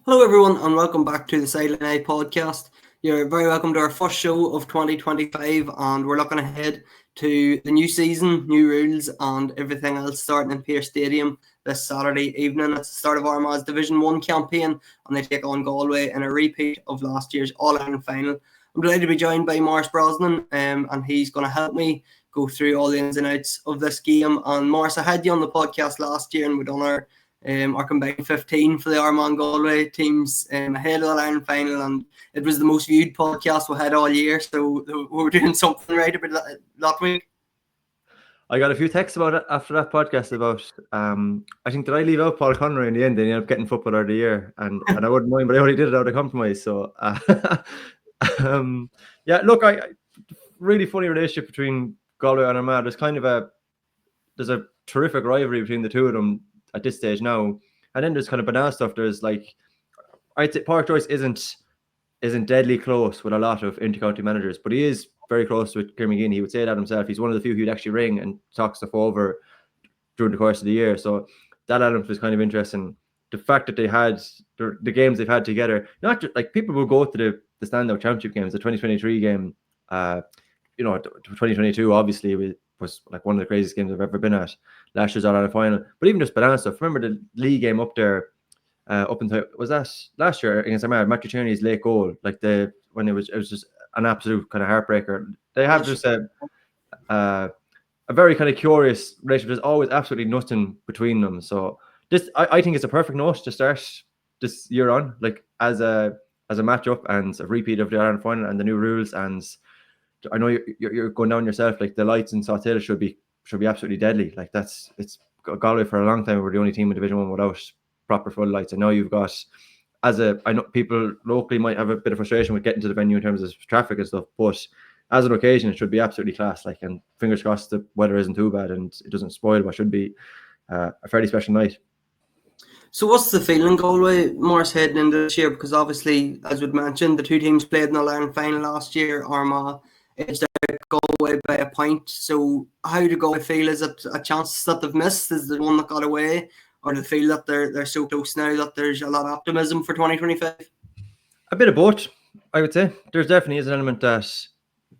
Hello, everyone, and welcome back to the Sideline Eye podcast. You're very welcome to our first show of 2025, and we're looking ahead to the new season, new rules, and everything else starting in Pearse Stadium this Saturday evening. It's the start of Armagh's Division 1 campaign, and they take on Galway in a repeat of last year's All-Ireland final. I'm delighted to be joined by Maurice Brosnan, and he's going to help me go through all the ins and outs of this game. And Maurice, I had you on the podcast last year, and we done our combined 15 for the Armagh and Galway teams ahead of the Ireland final, and it was the most viewed podcast we had all year, so we were doing something right about that week. I got a few texts about it after that podcast about I think did I leave out Paul Conroy in the end? They ended up getting Footballer of the Year, and I wouldn't mind, but I only did it out of compromise. So yeah, look, I really funny relationship between Galway and Armagh. There's a terrific rivalry between the two of them at this stage now, and then there's kind of banal stuff. There's like, I'd say Park Joyce isn't deadly close with a lot of intercounty managers, but he is very close with Kieran McGinn. He would say that himself. He's one of the few who'd actually ring and talk stuff over during the course of the year. So that element was kind of interesting. The fact that they had the games they've had together, not just like people will go to the standout championship games, the 2023 game, 2022 obviously was like one of the craziest games I've ever been at. Last year's All-Ireland final, but even just banana stuff. Remember the league game up there, up until was that last year against Armagh, Matthew Tierney's late goal, like when it was just an absolute kind of heartbreaker. They have just a very kind of curious relationship. There's always absolutely nothing between them. So this, I think, it's a perfect note to start this year on, like as a matchup and a repeat of the Ireland final and the new rules. And I know you're going down yourself. Like the lights in Sawtail should be absolutely deadly. Like it's Galway for a long time. We're the only team in Division 1 without proper floodlights. I know you've got, I know people locally might have a bit of frustration with getting to the venue in terms of traffic and stuff, but as an occasion, it should be absolutely class. Like, and fingers crossed the weather isn't too bad and it doesn't spoil what should be a fairly special night. So what's the feeling, Galway, Morris, heading into this year? Because obviously, as we'd mentioned, the two teams played in the All-Ireland final last year. Armagh edged out Galway by a point. So how do Galway feel? Is it a chance that they've missed? Is the one that got away? Or do they feel that they're so close now that there's a lot of optimism for 2025? A bit of both, I would say. There definitely is an element that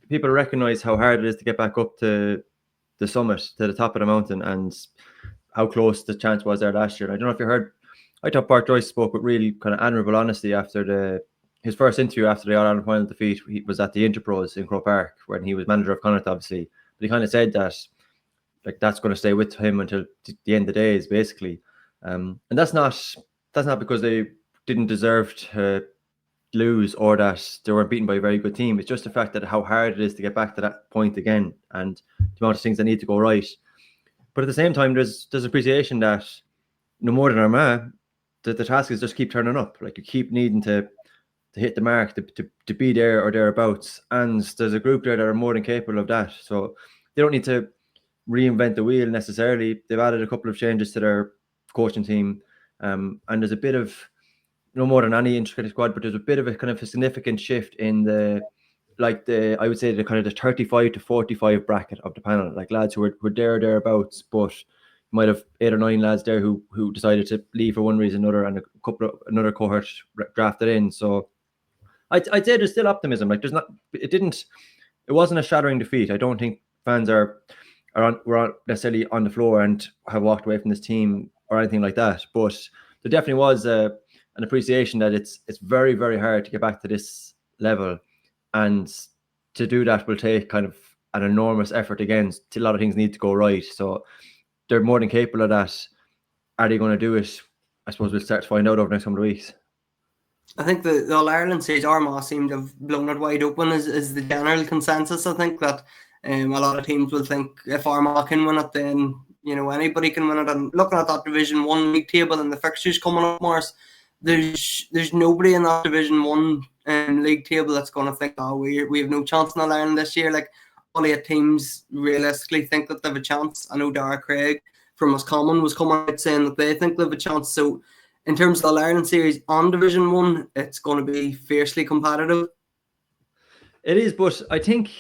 people recognise how hard it is to get back up to the summit, to the top of the mountain, and how close the chance was there last year. And I don't know if you heard, I thought Park Joyce spoke with really kind of admirable honesty after his first interview after the All-Ireland final defeat. He was at the Interpros in Croke Park when he was manager of Connacht, obviously. But he kind of said that like that's going to stay with him until the end of the days, basically. And that's not because they didn't deserve to lose or that they weren't beaten by a very good team. It's just the fact that how hard it is to get back to that point again and the amount of things that need to go right. But at the same time, there's appreciation that no more than Armagh, the task is just keep turning up. Like you keep needing to hit the mark, to be there or thereabouts. And there's a group there that are more than capable of that. So they don't need to reinvent the wheel necessarily. They've added a couple of changes to their coaching team. And there's a bit of, no more than any intricate squad, but there's a bit of a kind of a significant shift in I would say the kind of the 35 to 45 bracket of the panel, like lads who were thereabouts, but might have 8 or 9 lads there who decided to leave for one reason or another, and another cohort drafted in. So I'd say there's still optimism. Like it wasn't a shattering defeat. I don't think fans were necessarily on the floor and have walked away from this team or anything like that. But there definitely was an appreciation that it's very, very hard to get back to this level, and to do that will take kind of an enormous effort. Again, a lot of things need to go right. So they're more than capable of that. Are they going to do it? I suppose we'll start to find out over the next couple of weeks. I think the All-Ireland stage, Armagh seem to have blown it wide open is the general consensus. I think that a lot of teams will think if Armagh can win it, then anybody can win it. And looking at that Division 1 league table and the fixtures coming up, Morris, there's nobody in that Division 1 league table that's going to think, we have no chance in All-Ireland this year. Like, all 8 teams realistically think that they have a chance. I know Dara Craig from Roscommon was coming out saying that they think they have a chance. So in terms of the All-Ireland series on Division 1, it's going to be fiercely competitive. It is, but I think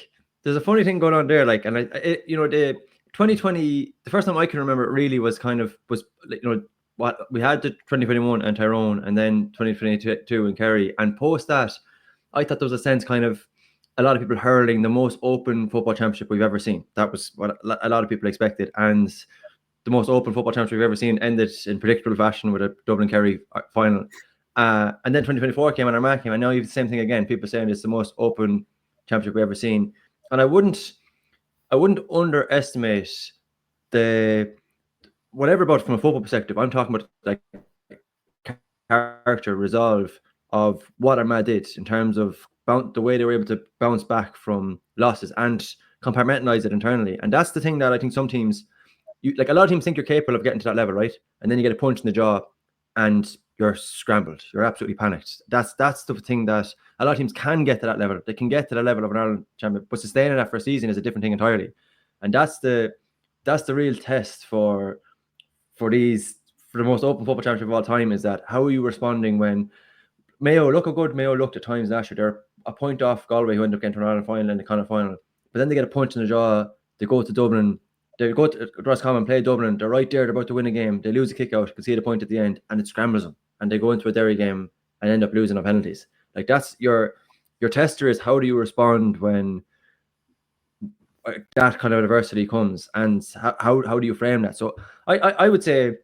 there's a funny thing going on there. Like, and the 2020, the first time I can remember it really was what we had the 2021 and Tyrone, and then 2022 in Kerry, and post that, I thought there was a sense kind of a lot of people hurling the most open football championship we've ever seen. That was what a lot of people expected, and the most open football championship we've ever seen ended in predictable fashion with a Dublin Kerry final. And then 2024 came and Armagh came, and now you have the same thing again. People saying it's the most open championship we've ever seen, and I wouldn't underestimate the whatever about from a football perspective. I'm talking about like character, resolve of what Armagh did in terms of the way they were able to bounce back from losses and compartmentalize it internally. And that's the thing that I think some teams, like a lot of teams think you're capable of getting to that level, right? And then you get a punch in the jaw and you're scrambled. You're absolutely panicked. That's the thing that a lot of teams can get to that level. They can get to the level of an Ireland champion, but sustaining that for a season is a different thing entirely. And that's the real test for the most open football championship of all time, is that how are you responding when Mayo, look how good Mayo looked at times last year. They're a point off Galway, who ended up getting to an Ireland final and the Connacht final. But then they get a punch in the jaw. They go to Dublin. They go to Roscommon, play Dublin. They're right there. They're about to win a game. They lose a kick out. You can see the point at the end, and it scrambles them. And they go into a Derry game and end up losing on penalties. Like, that's your tester is how do you respond when that kind of adversity comes, and how do you frame that? So I would say,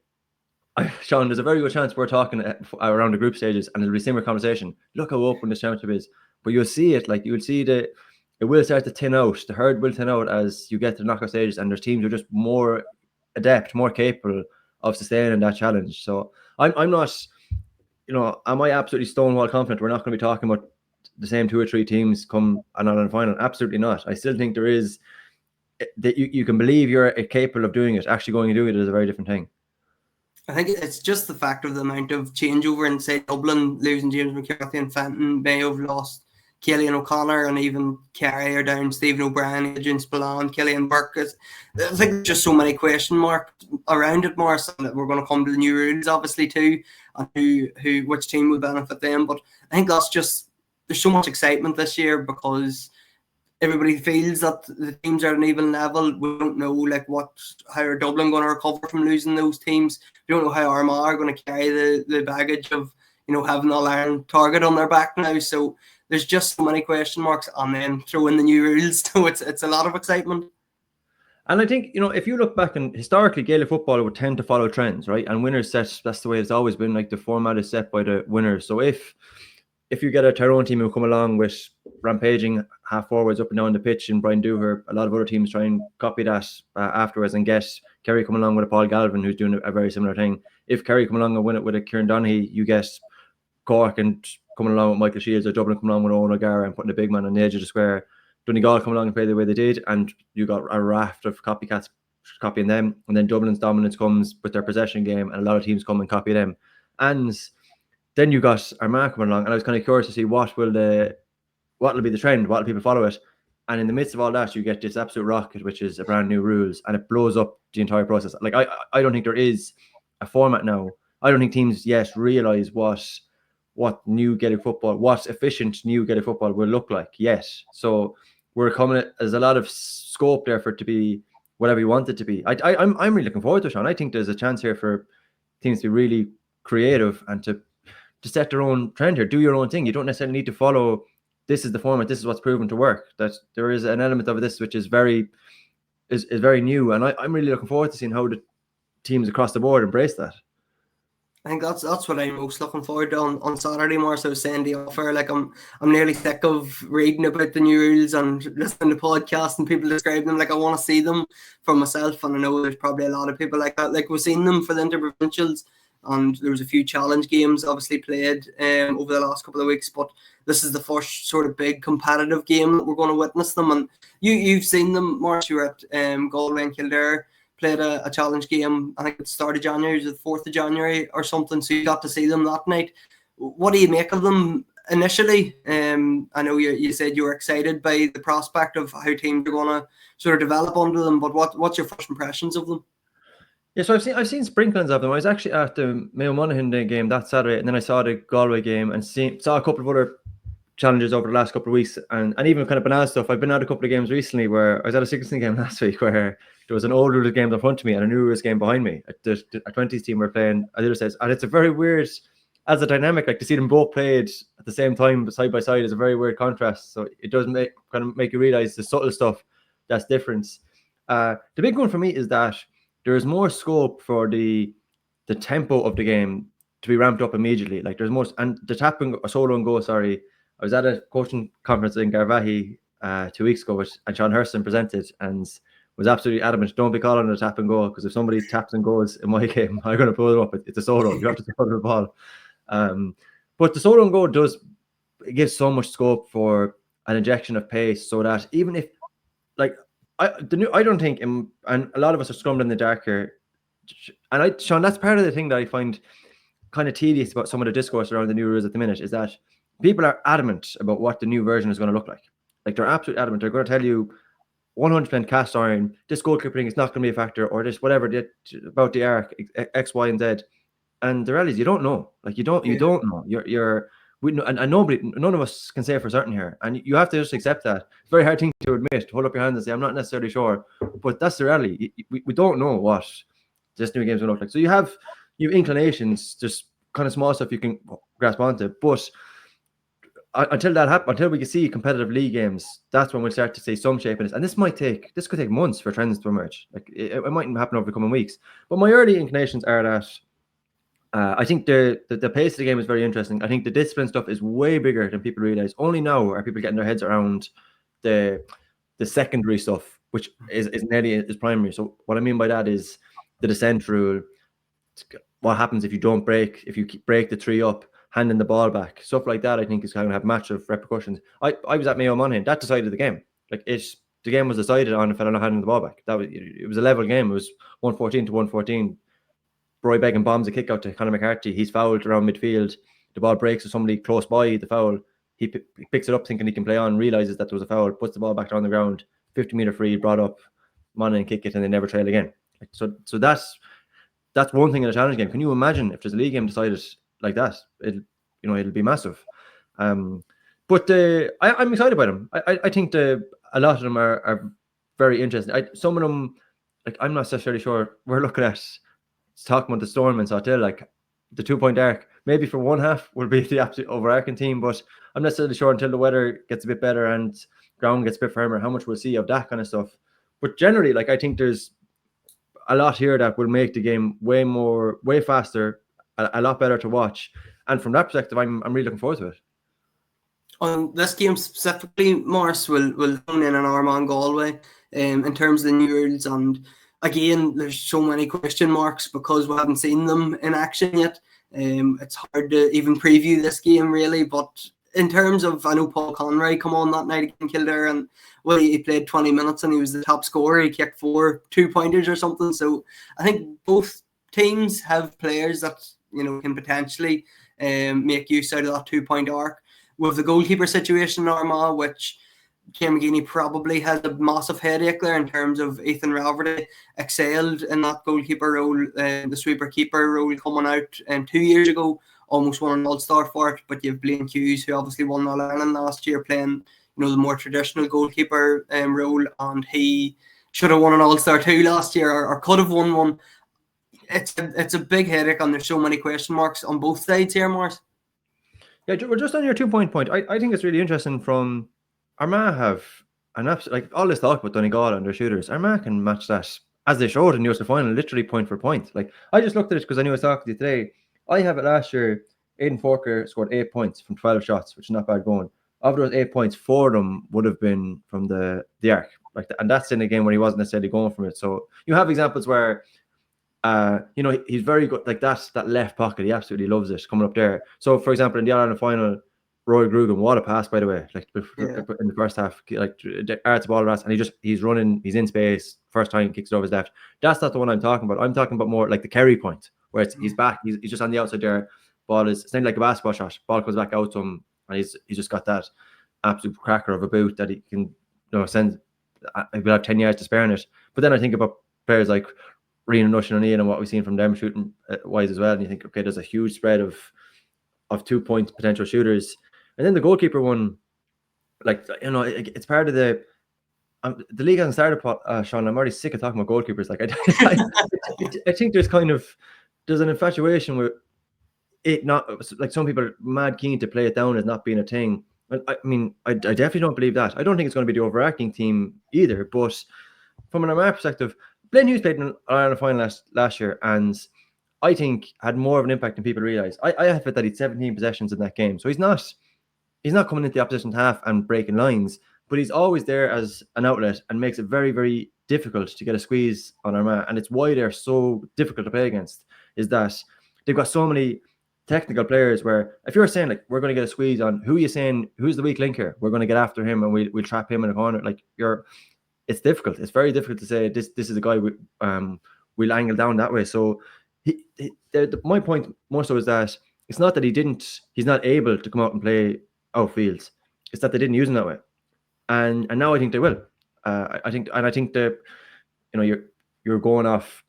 Sean, there's a very good chance we're talking around the group stages and it'll be a similar conversation. Look how open this championship is. But you'll see it, like you'll see it will start to thin out. The herd will thin out as you get to the knockout stages, and there's teams who are just more adept, more capable of sustaining that challenge. So I'm not, am I absolutely stonewall confident we're not going to be talking about the same 2 or 3 teams come an Ireland final? Absolutely not. I still think there is that you can believe you're capable of doing it. Actually going to do it is a very different thing. I think it's just the fact of the amount of changeover in, say, Dublin, losing James McCarthy and Fenton. Mayo have lost Cillian O'Connor, and even Kerry are down Stephen O'Brien, Adrian Spillane, Killian Burke. I think there's just so many question marks around it, Maurice, that we're going to come to the new rules, obviously, too, and which team will benefit them. But I think that's just, there's so much excitement this year because everybody feels that the teams are at an even level. We don't know how are Dublin going to recover from losing those teams. We don't know how Armagh are going to carry the baggage of having All Ireland target on their back now. So there's just so many question marks, and then throw in the new rules. So it's a lot of excitement. And I think, if you look back, and historically Gaelic football would tend to follow trends, right? And winners set, that's the way it's always been. Like, the format is set by the winners. So if you get a Tyrone team who come along with rampaging half forwards up and down the pitch and Brian Dooher, a lot of other teams try and copy that afterwards, and get Kerry come along with a Paul Galvin who's doing a very similar thing. If Kerry come along and win it with a Kieran Donaghy, you get Cork and coming along with Michael Shields, or Dublin coming along with Owen O'Gara and putting a big man on the edge of the square. Donegal come along and play the way they did, and you got a raft of copycats copying them. And then Dublin's dominance comes with their possession game, and a lot of teams come and copy them. And then you got Armagh coming along, and I was kind of curious to see what will be the trend, what will people follow it. And in the midst of all that, you get this absolute rocket, which is a brand new rules, and it blows up the entire process. Like, I don't think there is a format now. I don't think teams yet realise what new Gaelic football, what efficient new Gaelic football will look like yet. So we're coming, there's a lot of scope there for it to be whatever you want it to be. I'm really looking forward to it, Sean. I think there's a chance here for teams to be really creative and to set their own trend here, do your own thing. You don't necessarily need to follow, this is the format, this is what's proven to work. That there is an element of this which is very new, and I'm really looking forward to seeing how the teams across the board embrace that. I think that's what I'm most looking forward to on Saturday. More so saying the offer, like I'm nearly sick of reading about the new rules and listening to podcasts and people describe them. Like, I want to see them for myself, and I know there's probably a lot of people like that. Like, we've seen them for the interprovincials, and there was a few challenge games obviously played over the last couple of weeks, but this is the first sort of big competitive game that we're going to witness them. And you've seen them, Maurice. You were at Galway and Kildare, played a challenge game. I think it started January, it was the 4th of January or something, so you got to see them that night. What do you make of them initially? I know you said you were excited by the prospect of how teams are going to sort of develop under them, but what's your first impressions of them? Yeah, so I've seen sprinklings of them. I was actually at the Mayo Monaghan game that Saturday, and then I saw the Galway game and saw a couple of other challenges over the last couple of weeks, and even kind of banal stuff. I've been at a couple of games recently where I was at a Sixteen game last week where there was an old rules game in front of me and a new rules game behind me. A 20s team were playing on the other side, and it's a very weird as a dynamic, like to see them both played at the same time side by side is a very weird contrast. So it does make you realize the subtle stuff that's different. The big one for me is that there is more scope for the tempo of the game to be ramped up immediately. Like there's more, and the tapping a solo and go. Sorry, I was at a coaching conference in Galway 2 weeks ago, and Sean Hurston presented and was absolutely adamant, don't be calling it a tap and go, because if somebody taps and goes in my game, I'm going to pull it up. It's a solo. You have to throw the ball. But the solo and go it gives so much scope for an injection of pace, so that even if, like, I don't think, and a lot of us are scrummed in the dark here, and Sean, that's part of the thing that I find kind of tedious about some of the discourse around the new rules at the minute, is that people are adamant about what the new version is going to look like. Like, they're absolutely adamant. They're going to tell you 100% cast iron, this goalkeeping is not going to be a factor, or this whatever about the arc, X, Y, and Z. And the reality is, you don't know. Like, you don't know. And none of us can say for certain here. And you have to just accept that. It's a very hard thing to admit, to hold up your hands and say, I'm not necessarily sure. But that's the reality. We don't know what this new game's going to look like. So you have inclinations, just kind of small stuff you can grasp onto. But until that happens, until we can see competitive league games, that's when we'll start to see some shape in this. And this could take months for trends to emerge. Like, it mightn't happen over the coming weeks. But my early inclinations are that I think the pace of the game is very interesting. I think the discipline stuff is way bigger than people realize. Only now are people getting their heads around the secondary stuff, which is nearly is primary. So what I mean by that is the descent rule. What happens if you don't break? If you break the tree up, handing the ball back, stuff like that, I think is going to have massive repercussions. I was at Mayo Monaghan. That decided the game. Like, the game was decided on a fella not handing the ball back. It was a level game. It was 114 to 114. Roy Beggan bombs a kick out to Conor McCarthy. He's fouled around midfield. The ball breaks to somebody close by the foul. He picks it up thinking he can play on, realizes that there was a foul, puts the ball back on the ground, 50-meter free, brought up, Monaghan kick it, and they never trail again. Like, so that's one thing in a challenge game. Can you imagine if there's a league game decided like that? It'll be massive. But I'm excited by them. I think a lot of them are very interesting. Some of them, like, I'm not necessarily sure. We're looking at talking about the Storm and Sawtell, like the 2-point arc. Maybe for one half will be the absolute overarching team, but I'm not necessarily sure until the weather gets a bit better and ground gets a bit firmer how much we'll see of that kind of stuff. But generally, like, I think there's a lot here that will make the game way faster, a lot better to watch. And from that perspective, I'm really looking forward to it. On this game specifically, Maurice will hone in on Armagh and Galway in terms of the new rules. And again, there's so many question marks because we haven't seen them in action yet. It's hard to even preview this game, really. But in terms of, I know Paul Conroy come on that night against Kildare, and he played 20 minutes and he was the top scorer. He kicked 4 2-pointers or something. So I think both teams have players that can potentially make use out of that 2-point arc. With the goalkeeper situation in Armagh, which Cian McGeeney probably has a massive headache there in terms of Ethan Rafferty excelled in that goalkeeper role, the sweeper keeper role coming out 2 years ago, almost won an All-Star for it. But you've Blaine Hughes, who obviously won All-Ireland last year, playing the more traditional goalkeeper role, and he should have won an All-Star too last year, or could have won one. It's a big headache, and there's so many question marks on both sides here, Maurice. Yeah, we're just on your 2-point point. I think it's really interesting from Armagh have an absolute, like, all this talk about Donegal and their shooters. Armagh can match that, as they showed in the Ulster final, literally point for point. Like, I just looked at it because I knew I was talking to you today. I have it last year. Aidan Forker scored 8 points from 12 shots, which is not bad going. Of those 8 points, 4 of them would have been from the arc, and that's in a game where he wasn't necessarily going from it. So you have examples where he's very good, like that left pocket. He absolutely loves it coming up there. So, for example, in the All-Ireland final, Roy Grugan, what a pass, by the way! Like, in the first half, like, arts ball pass, and he's running, he's in space. First time, kicks it over his left. That's not the one I'm talking about. I'm talking about more like the Kerry point, where he's back, he's just on the outside there. Ball is it's like a basketball shot. Ball comes back out to him, and he's just got that absolute cracker of a boot that he can send. He'll have 10 yards to spare in it. But then I think about players like Rian and Nushin O'Neill and what we've seen from them shooting wise as well. And you think, okay, there's a huge spread of 2-point potential shooters. And then the goalkeeper one, like, it's part of the the league hasn't started, Sean. I'm already sick of talking about goalkeepers. Like I think there's an infatuation with it not, like some people are mad keen to play it down as not being a thing. I mean, I definitely don't believe that. I don't think it's going to be the overacting team either. But from an Armagh perspective, Blaine Hughes played in an Ireland final last year, and I think had more of an impact than people realise. I have it that he had 17 possessions in that game, so he's not coming into the opposition half and breaking lines, but he's always there as an outlet and makes it very, very difficult to get a squeeze on Armagh. And it's why they're so difficult to play against, is that they've got so many technical players where if you're saying like we're going to get a squeeze on, who are you saying who's the weak link here? We're going to get after him and we'll trap him in a corner. Like it's difficult. It's very difficult to say this is a guy we'll angle down that way. So my point more so is that it's not that he's not able to come out and play outfields. It's that they didn't use him that way, and now I think they will. I think that you're going off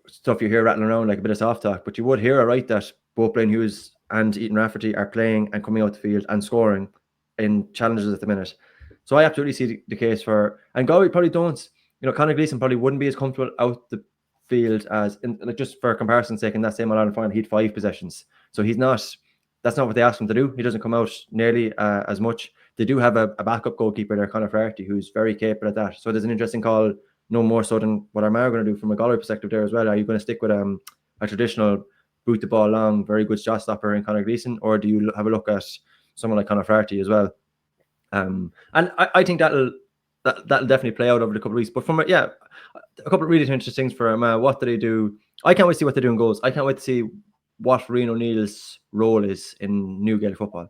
stuff you hear rattling around like a bit of soft talk, but you would hear right that both Blaine Hughes and Ethan Rafferty are playing and coming out the field and scoring in challenges at the minute. So I absolutely see the case for, and Galway probably don't. Conor Gleeson probably wouldn't be as comfortable out the field as like just for comparison's sake in that same Ireland final, he had 5 possessions. So he's not. That's not what they asked him to do. He doesn't come out nearly as much. They do have a backup goalkeeper there, Conor Flaherty, who's very capable at that. So there's an interesting call, no more so than what Armagh are going to do from a Galway perspective there as well. Are you going to stick with a traditional boot the ball long, very good shot stopper in Conor Gleeson, or do you have a look at someone like Conor Flaherty as well? And I think that'll definitely play out over the couple of weeks. But from a couple of really interesting things for Armagh. What do they do? I can't wait to see what they do in goals. I can't wait to see what Rian O'Neill's role is in new Gaelic football,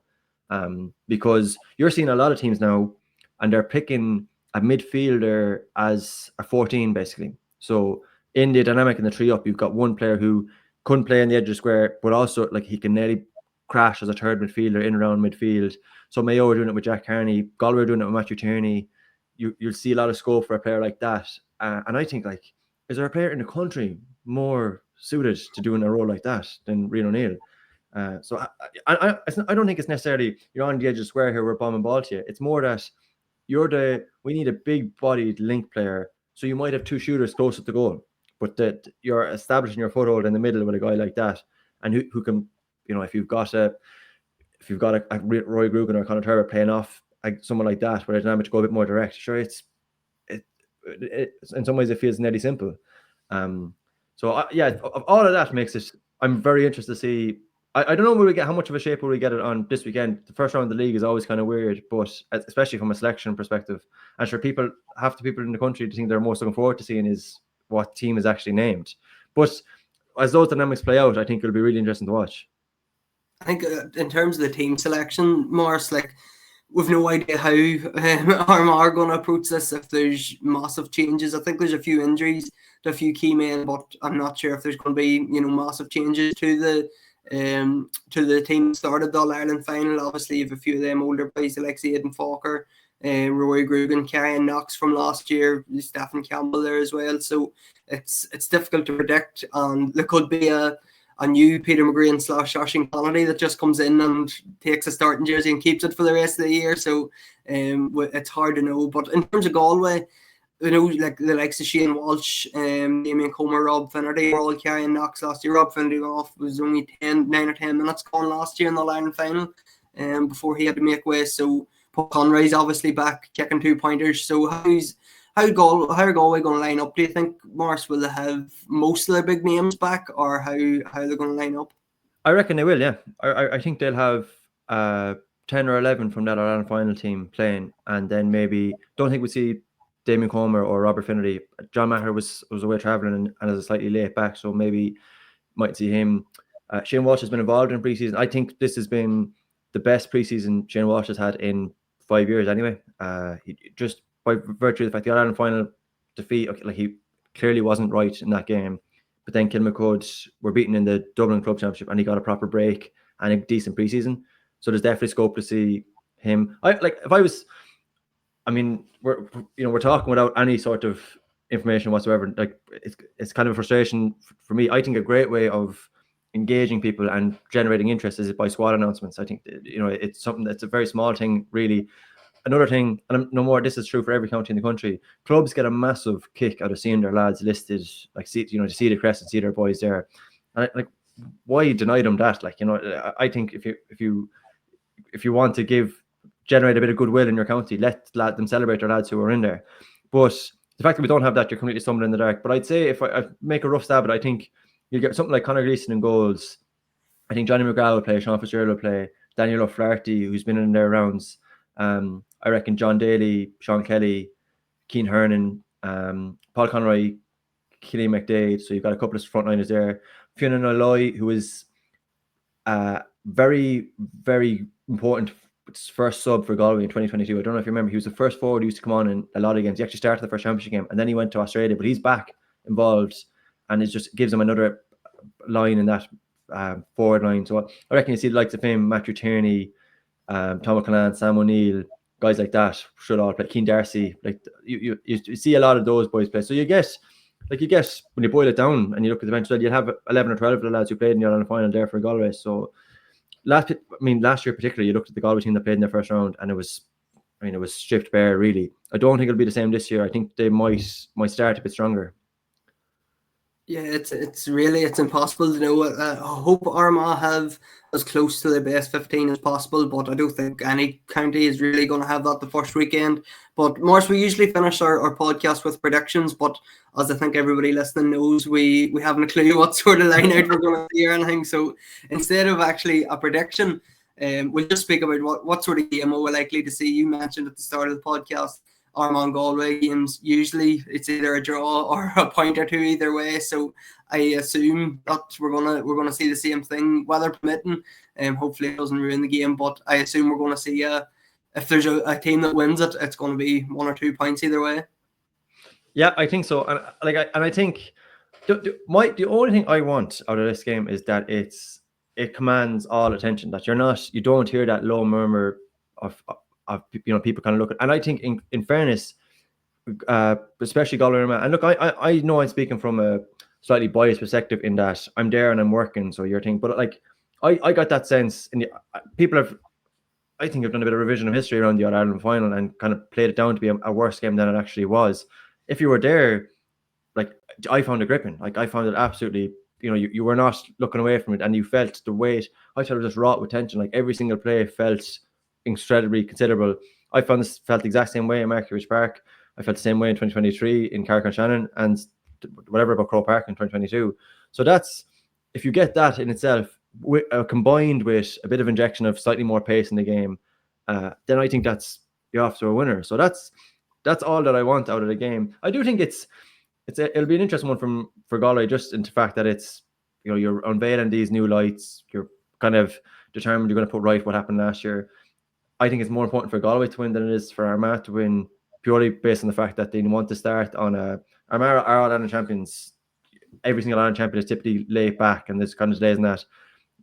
because you're seeing a lot of teams now and they're picking a midfielder as a 14 basically. So in the dynamic in the 3 up, you've got one player who couldn't play on the edge of the square, but also like he can nearly crash as a third midfielder in around midfield. So Mayo are doing it with Jack Carney, Galway are doing it with Matthew Tierney. You'll see a lot of scope for a player like that. And I think, like, is there a player in the country more suited to doing a role like that than Rian O'Neill? So I don't think it's necessarily you're on the edge of the square here, we're bombing ball to you. It's more that we need a big-bodied link player. So you might have 2 shooters close to the goal, but that you're establishing your foothold in the middle with a guy like that, and who can, if you've got a Roy Grugan or Conor Turber playing off someone like that, where the dynamics go a bit more direct. Sure, it's in some ways it feels nearly simple. So all of that makes it. I'm very interested to see. I don't know how much of a shape will we get it on this weekend. The first round of the league is always kind of weird, but especially from a selection perspective, I'm sure half the people in the country think they're most looking forward to seeing is what team is actually named. But as those dynamics play out, I think it'll be really interesting to watch. I think in terms of the team selection, Maurice, like, we've no idea how Armagh are going to approach this if there's massive changes. I think there's a few injuries to a few key men, but I'm not sure if there's going to be massive changes to the team that started the All-Ireland final. Obviously, you have a few of them older boys like Aidan Falker, Roy Grugan, Ciaran Knox from last year, Stephen Campbell there as well. So it's difficult to predict, and there could be a new Peter McGreen / Oisin Connolly that just comes in and takes a starting jersey and keeps it for the rest of the year. So it's hard to know. But in terms of Galway, like the likes of Shane Walsh, Damien Comer, Rob Finnerty were all carrying Knox last year. Rob Finnerty was only 9 or 10 minutes gone last year in the Ireland final before he had to make way. So Paul Conroy's obviously back kicking 2-pointers. So how are Galway going to line up? Do you think, Maurice, will they have most of their big names back, or how are they going to line up? I reckon they will, yeah. I think they'll have 10 or 11 from that Ireland final team playing, and then maybe don't think we'll see Damien Comer or Robert Finnerty. John Maher was away travelling and is a slightly late back, so maybe might see him. Shane Walsh has been involved in pre-season. I think this has been the best pre-season Shane Walsh has had in 5 years anyway. He just by virtue of the fact the Ireland final defeat, like he clearly wasn't right in that game, but then Kilmacud were beaten in the Dublin Club Championship and he got a proper break and a decent preseason. So there's definitely scope to see him. We're talking without any sort of information whatsoever. Like it's kind of a frustration for me. I think a great way of engaging people and generating interest is by squad announcements. I think it's something that's a very small thing really, another thing, and no more, this is true for every county in the country, clubs get a massive kick out of seeing their lads listed, like, see, to see the crest and see their boys there. And like, why deny them that? Like, I think if you want to generate a bit of goodwill in your county, let them celebrate their lads who are in there. But the fact that we don't have that, you're completely stumbling in the dark. But I'd say, if I make a rough stab at it, I think you get something like Conor Gleeson in goals. I think Johnny McGrath will play, Sean Fitzgerald will play, Daniel O'Flaherty, who's been in their rounds. I reckon John Daly, Sean Kelly, Keane Hernan, Paul Conroy, Killian McDade. So you've got a couple of frontliners there. Fiona Nolloy, who is very, very important first sub for Galway in 2022. I don't know if you remember, he was the first forward who used to come on in a lot of games. He actually started the first championship game and then he went to Australia, but he's back involved, and it just gives him another line in that forward line. So I reckon you see the likes of him, Matthew Tierney, Tom McClellan, Sam O'Neill, guys like that should all play. Keane Darcy, like you see a lot of those boys play. So you get when you boil it down and you look at the bench, you'll have 11 or 12 of the lads who played in the All-Ireland final there for Galway. So last year particularly, you looked at the Galway team that played in their first round, and it was stripped bare, really. I don't think it'll be the same this year. I think they might start a bit stronger. Yeah, it's impossible to know. I hope Armagh have as close to the best 15 as possible, but I don't think any county is really going to have that the first weekend. But Maurice, we usually finish our podcast with predictions, but as I think everybody listening knows, we haven't a clue what sort of line out we're going to see or anything. So instead of actually a prediction, we'll just speak about what sort of game we're likely to see. You mentioned at the start of the podcast, Armagh Galway games, usually it's either a draw or a point or two either way. So I assume that we're gonna see the same thing, weather permitting. Hopefully it doesn't ruin the game, but I assume we're gonna see if there's a team that wins it, it's gonna be 1 or 2 points either way. Yeah, I think so. And I think the only thing I want out of this game is that it commands all attention. That you don't hear that low murmur of people kind of look at. And I think in fairness, especially Galway, and look, I know I'm speaking from a slightly biased perspective in that I'm there and I'm working, so your thing. But like I got that sense people I think have done a bit of revision of history around the All-Ireland final and kind of played it down to be a worse game than it actually was. If you were there, like, I found it gripping. Like, I found it absolutely, you were not looking away from it, and you felt the weight. I thought it was just wrought with tension. Like, every single play felt incredibly considerable. I felt the exact same way in Markridge Park. I felt the same way in 2023 in Carrick-on-Shannon, and whatever about Croke Park in 2022. So that's, if you get that in itself, combined with a bit of injection of slightly more pace in the game, then I think you're off to a winner. So that's all that I want out of the game. I do think it'll be an interesting one for Galway, just in the fact that it's, you're unveiling these new lights. You're kind of determined you're going to put right what happened last year. I think it's more important for Galway to win than it is for Armagh to win, purely based on the fact that they want to start on Armagh are All-Ireland champions. Every single All-Ireland champion is typically laid back, and there's kind of delays in that.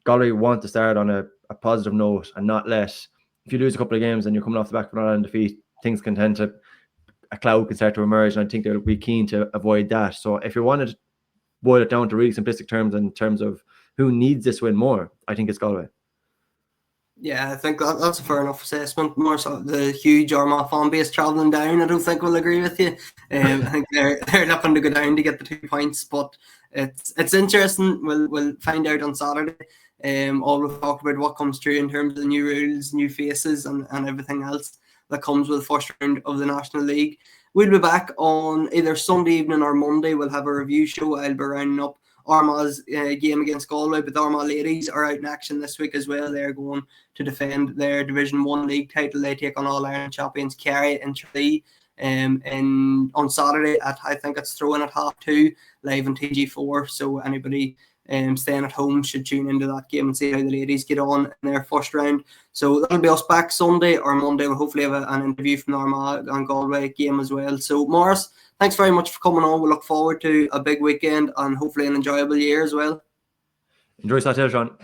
Galway want to start on a positive note and not if you lose a couple of games and you're coming off the back of an All-Ireland defeat, things can tend to, a cloud can start to emerge, and I think they'll be keen to avoid that. So if you wanted to boil it down to really simplistic terms in terms of who needs this win more, I think it's Galway. Yeah, I think that's a fair enough assessment. More so the huge Armagh fan base travelling down, I don't think we'll agree with you. I think they're looking to go down to get the 2 points, but it's interesting. We'll find out on Saturday. All we've talked about what comes through in terms of the new rules, new faces, and everything else that comes with the first round of the National League. We'll be back on either Sunday evening or Monday. We'll have a review show. I'll be rounding up Armagh's game against Galway, but the Armagh ladies are out in action this week as well. They're going to defend their Division 1 league title. They take on All-Ireland champions Kerry and Tralee on Saturday at, I think it's thrown at 2:30 live on TG4. So anybody staying at home should tune into that game and see how the ladies get on in their first round. So that'll be us back Sunday or Monday. We'll hopefully have an interview from the Armagh and Galway game as well. So Maurice, thanks very much for coming on. We look forward to a big weekend and hopefully an enjoyable year as well. Enjoy Saturday, Sean.